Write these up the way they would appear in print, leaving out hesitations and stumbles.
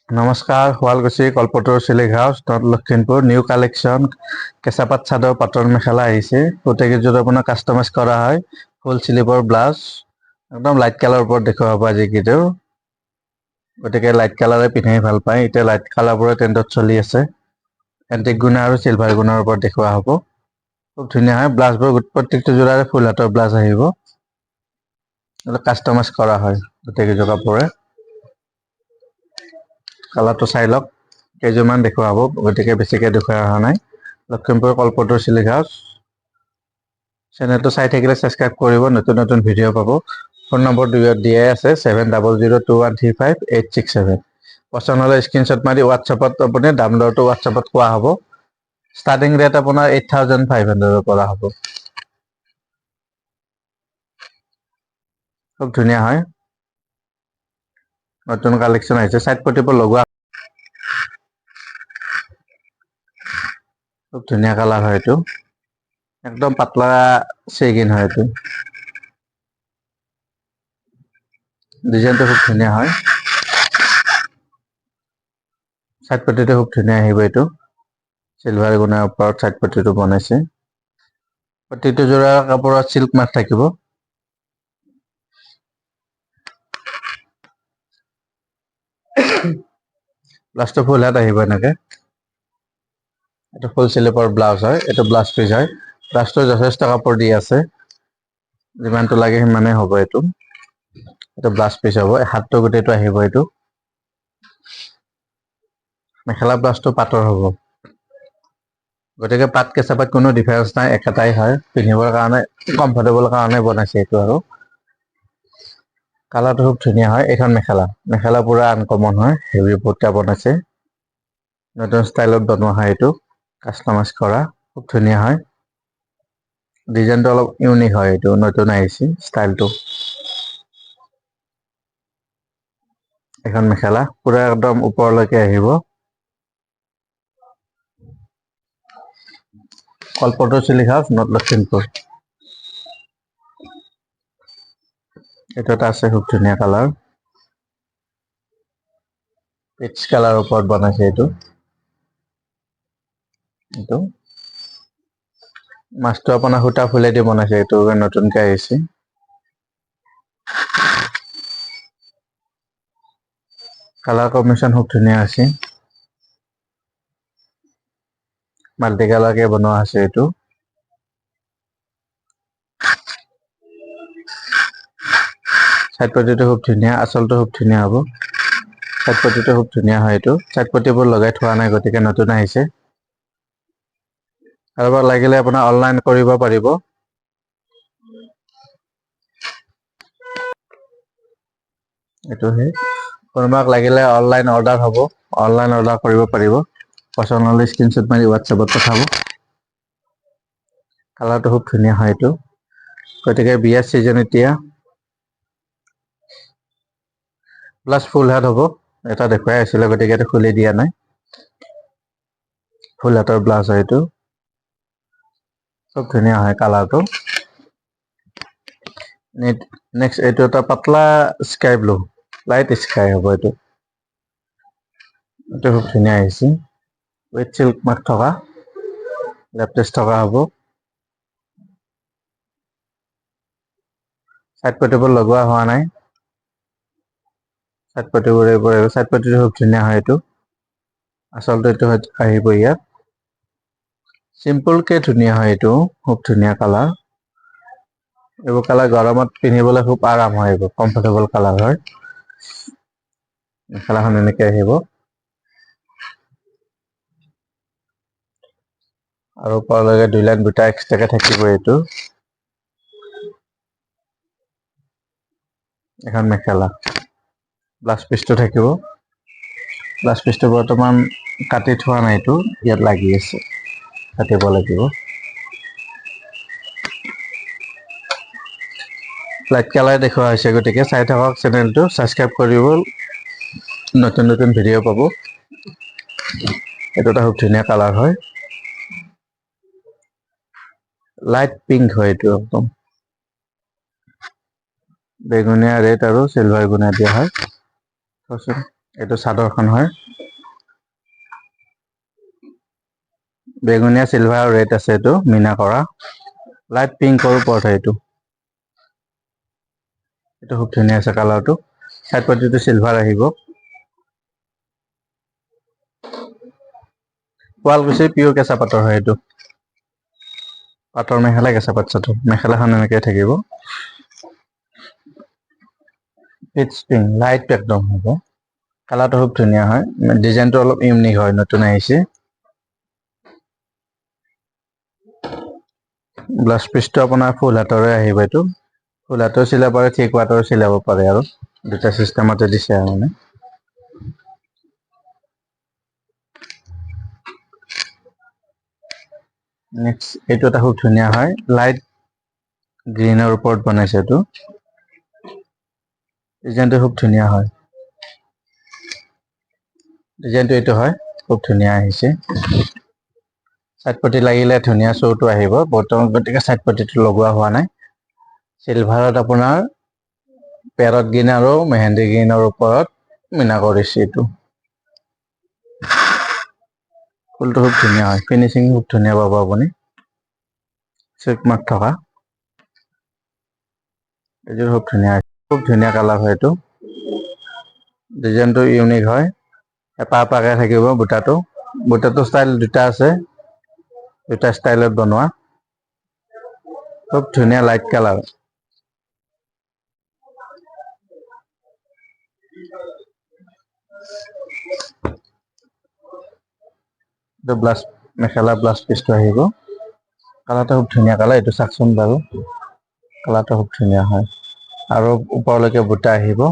নমস্কাৰ, Sualkuchi Kalpataru silk house north Lakhimpur new collection কেঁচাপাত চাদৰ পাটৰ মেখেলা আহিছে। গোটেইকেইযোৰ আপোনাৰ কাষ্টমাইজ কৰা হয়। ফুল স্লিভৰ ব্লাউজ একদম লাইট কালাৰৰ ওপৰত দেখুওৱা হ'ব আজিকেইটাও। গতিকে লাইট কালাৰে পিন্ধি ভাল পায়। এতিয়া লাইট কালাৰবোৰৰ ট্ৰেণ্ডত চলি আছে। এণ্টিক গুণা আৰু চিলভাৰ গুণাৰ ওপৰত দেখুওৱা হ'ব। খুব ধুনীয়া হয়। ব্লাউজবোৰ প্ৰত্যেকটো যোৰাৰে ফুল হাতৰ ব্লাউজ আহিব। কাষ্টমাইজ কৰা হয় গোটেইকেইযোৰ কাপোৰে। কালাৰটো চাই লওক। কেইযোৰমান দেখুওৱা হ'ব, গতিকে বেছিকে দেখুওৱা অহা নাই। লখিমপুৰ কল্পতৰু চিলিক হাউচ। চেনেলটো চাই থাকিলে ছাবস্ক্ৰাইব কৰিব, নতুন নতুন ভিডিঅ' পাব। ফোন নম্বৰ দিয়াই আছে 7002213586 পছন্দ হ'লে স্ক্ৰীনশ্বট মাৰি হোৱাটছএপত আপুনি দাম দৰটো হোৱাটছএপত কোৱা হ'ব। ষ্টাৰ্টিং ৰেট আপোনাৰ 8500ৰ পৰা হ'ব। খুব ধুনীয়া হয়। নতুন কালেকশ্যন আহিছে। চাইড পটিবোৰ লগোৱা। খুব ধুনীয়া কালাৰ হয় এইটো। একদম পাতলা চেগুইন হয় এইটো। ডিজাইনটো খুব ধুনীয়া হয়। চাইড পটিটো খুব ধুনীয়া আহিব এইটো। চিলভাৰ গুণাৰ ওপৰত চাইড পটিটো বনাইছে। প্ৰতিটো যোৰা কাপোৰত চিল্ক মাৰ্ক থাকিব। ব্লাউজটো ফুল হাত আহিব এনেকে। এইটো ফুল স্লিভৰ ব্লাউজ হয়। এইটো ব্লাউজ পিচ হয়। ব্লাউজটো যথেষ্ট কাপোৰ দি আছে। যিমানটো লাগে সিমানেই হ'ব এইটো। এইটো ব্লাউজ পিচ হ'ব। হাতটো গোটেইটো আহিব এইটো। মেখেলা ব্লাউজটো পাটৰ হ'ব। গতিকে পাট কেঁচা পাত কোনো ডিফাৰেন্স নাই, একেটাই হয়। পিন্ধিবৰ কাৰণে কমফৰ্টেবল কাৰণে বনাইছে এইটো আৰু। কালাৰটো খুব ধুনীয়া হয়। এইখন মেখেলা পুৰা আনকমন হয়। হেভি বুটা বনাইছে। নতুন ষ্টাইলত বনোৱা হয় এইটো। কাষ্টমাইজ কৰা খুব ধুনীয়া হয়। ডিজাইনটো অলপ ইউনিক হয়। এইটো নতুন আহিছে ষ্টাইলটো। এখন মেখেলা পুৰা একদম ওপৰলৈকে আহিব। কল্পতৰু চিলিক হাউচ নৰ্থ লখিমপুৰ। এইটো এটা আছে খুব ধুনীয়া কালাৰ। পিচ কালাৰৰ ওপৰত বনাইছে এইটো। এইটো মাছটো আপোনাৰ সূতা ফুলেদি বনাইছে। এইটো নতুনকে আহিছে। কালাৰ কম্বিনেশ্যন খুব ধুনীয়া আছে। মাল্টি কালাৰকে বনোৱা আছে এইটো। চাইড পটিটো খুব ধুনীয়া, আঁচলটো খুব ধুনীয়া হ'ব। চাইড পটিটো খুব ধুনীয়া হয় এইটো। চাইড পটিবোৰ লগাই থোৱা নাই, গতিকে নতুন আহিছে। কাৰোবাক লাগিলে আপোনাৰ অনলাইন কৰিব পাৰিব। এইটো সেই কোনোবাক লাগিলে অনলাইন অৰ্ডাৰ হ'ব। অনলাইন অৰ্ডাৰ কৰিব পাৰিব। পছন্দ হ'লে স্ক্ৰীনশ্বট মাৰি হোৱাটছএপত পঠাব। কালাৰটো খুব ধুনীয়া হয় এইটো। গতিকে বিয়াৰ চিজন এতিয়া। প্লাছ ফুল হাত হ'ব। এটা দেখুৱাই আছিলে, গতিকে এইটো খুলি দিয়া নাই। ফুল হাতৰ ব্লাউজ হয় এইটো। খুব ধুনীয়া হয় কালাৰটো। নেক্সট এইটো এটা পাতলা স্কাই ব্লু, লাইট স্কাই হ'ব এইটো। এইটো খুব ধুনীয়া আহিছে। উইথ চিল্ক মাৰ্ক থকা, লেপটেষ্ট থকা হ'ব। চাইড পটিবোৰ লগোৱা হোৱা নাই। চাইড পটিবোৰ এইবোৰ আহিব। চাইড পটিটো খুব ধুনীয়া হয় এইটো। আচলতে এইটো আহিব ইয়াত। চিম্পুলকে ধুনীয়া হয় এইটো। খুব ধুনীয়া কালাৰ। এইবোৰ কালাৰ গৰমত পিন্ধিবলৈ খুব আৰাম হয়। এইবোৰ কমফৰ্টেবল কালাৰ হয়। মেখেলাখন এনেকে আহিব। আৰু ওপৰলৈকে দুই লাইন বুটা এক্সট্ৰাকে থাকিব এইটো। এখন মেখেলা, ব্লাউজ পিচটো থাকিব। ব্লাউজ পিচটো বৰ্তমান কাটি থোৱা নাইতো, ইয়াত লাগি আছে। কাটিব লাগিব। লাইট কালাৰ দেখুওৱা হৈছে, গতিকে চাই থাকক চেনেলটো, ছাবস্ক্ৰাইব কৰিব। নতুন নতুন ভিডিঅ' পাব। এইটো এটা খুব ধুনীয়া কালাৰ হয়। লাইট পিংক হয় এইটো একদম। বেঙুনীয়া, ৰেড আৰু চিলভাৰ গুণা দিয়া হয়। এইটো চাদৰখন হয়, বেগুনীয়া চিলভাৰ আৰু ৰেড আছে, এইটো মিনা কৰা লাইট পিংকৰ ওপৰত হয় এইটো খুব ধুনীয়া আছে কালাৰটো। চাইড পটিটো চিলভাৰ আহিব। শুৱালকুছিৰ পিয়ৰ কেঁচা পাটৰ হয় এইটো। পাটৰ মেখেলা কেঁচা পাট চাদৰ, মেখেলাখন এনেকৈ থাকিব। পিচ পিংক লাইট একদম হ'ব। কালাৰটো খুব ধুনীয়া হয়, ডিজাইনটো অলপ ইউনিক হয়, নতুন আহিছে। ব্লাউজ পিচটো আপোনাৰ ফুল হাতৰে আহিব। এইটো ফুল হাতৰ চিলাব পাৰে, থ্ৰী কোৱাৰ্টাৰ চিলাব পাৰে, আৰু দুটা চিষ্টেমতে দিছে আৰু মানে। নেক্সট এইটো এটা খুব ধুনীয়া হয়, লাইট গ্ৰীণৰ ওপৰত বনাইছে। এইটো ডিজাইনটো খুব ধুনীয়া হয়। ডিজাইনটো এইটো হয়, খুব ধুনীয়া আহিছে। চাইড পটি লাগিলে ধুনীয়া শ্ব'টো আহিব, বৰ্তমান গতিকে চাইড পটিটো লগোৱা হোৱা নাই। চিলভাৰত আপোনাৰ পেৰট গ্ৰীণ আৰু মেহেন্দি গ্ৰীণৰ ওপৰত মিনা কৰিছে। এইটো ফুলটো খুব ধুনীয়া হয়, ফিনিচিং খুব ধুনীয়া পাব আপুনি। চেক মাৰ্ক থকা এইযোৰ খুব ধুনীয়া, খুব ধুনীয়া কালাৰ হয়। এইটো ডিজাইনটো ইউনিক হয়, এপাহ এপাহকৈ থাকিব বুটাটো। বুটাটো ষ্টাইল দুটা আছে, দুটা ষ্টাইলত বনোৱা, খুব ধুনীয়া লাইট কালাৰ। ব্লাউজ মেখেলা ব্লাউজ পিচটো আহিব। কালাৰটো খুব ধুনীয়া কালাৰ, এইটো চাওকচোন বাৰু, কালাৰটো খুব ধুনীয়া হয়, আৰু ওপৰলৈকে বুটা আহিব।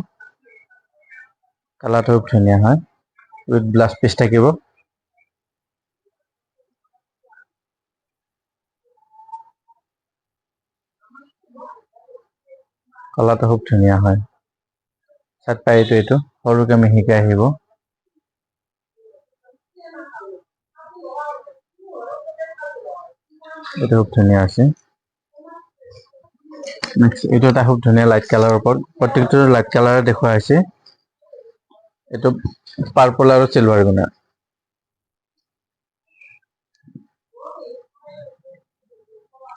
কালাৰটো খুব ধুনীয়া হয়, উইথ ব্লাউজ পিচ থাকিব। কালাৰটো খুব ধুনীয়া হয়। চাইড পাৰিটো এইটো সৰুকে মিহিকে আহিব। এইটো খুব ধুনীয়া আছে। এইটো এটা খুব ধুনীয়া লাইট কালাৰৰ ওপৰত, প্ৰত্যেকটো লাইট কালাৰ দেখুওৱা হৈছে। এইটো পাৰ্পল আৰু চিলভাৰ গুণা।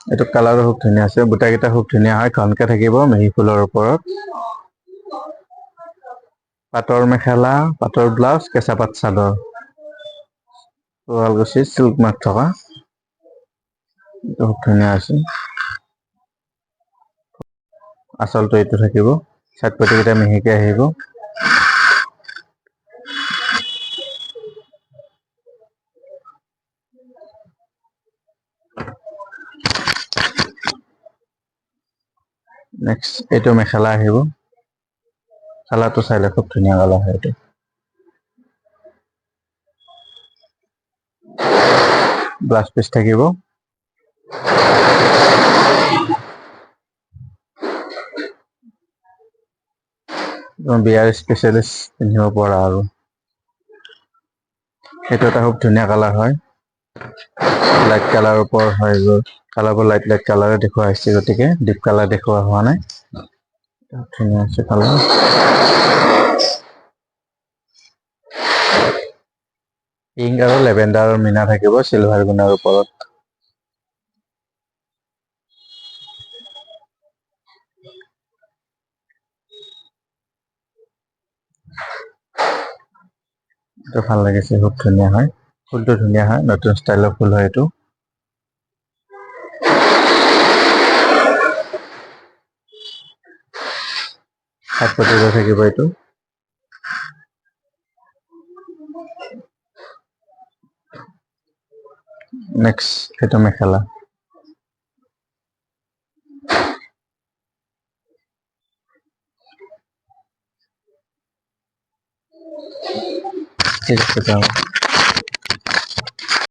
এইটো কালাৰো খুব ধুনীয়া আছে, বুটাকেইটা খুব ধুনীয়া হয়, ঘনকে থাকিব মিহি ফুলৰ ওপৰত। পাটৰ মেখেলা, পাটৰ ব্লাউজ, কেঁচা পাট চাদৰ, শুৱালকুছি চিল্ক মাৰ্ক থকা, এইটো খুব ধুনীয়া আছে। আচলটো এইটো থাকিব, চাইড পটিকেইটা মিহিকে আহিব। নেক্সট এইটো মেখেলা আহিব, কালাৰটো চাইলে খুব ধুনীয়া কালাৰ হয়। এইটো ব্লাউজ পিচ থাকিব। বিয়াৰ স্পেচিয়েলিষ্ট পিন্ধিব পৰা আৰু সেইটো এটা খুব ধুনীয়া কালাৰ হয়, লাইট কালাৰৰ ওপৰত হয়। এইবোৰ কালাৰবোৰ লাইট লাইট কালাৰে দেখুওৱা হৈছে, গতিকে ডিপ কালাৰ দেখুওৱা হোৱা নাই। ধুনীয়া আছে কালাৰ। পিংক আৰু লেভেণ্ডাৰৰ মিনা থাকিব চিলভাৰ গুণাৰ ওপৰত। এইটো ভাল লাগিছে, খুব ধুনীয়া হয়, ফুলটো ধুনীয়া হয়, নতুন ষ্টাইলৰ ফুল হয় এইটো। হাত পতিত থাকিব এইটো। নেক্সট এইটো মেখেলা। ঠিক আছে।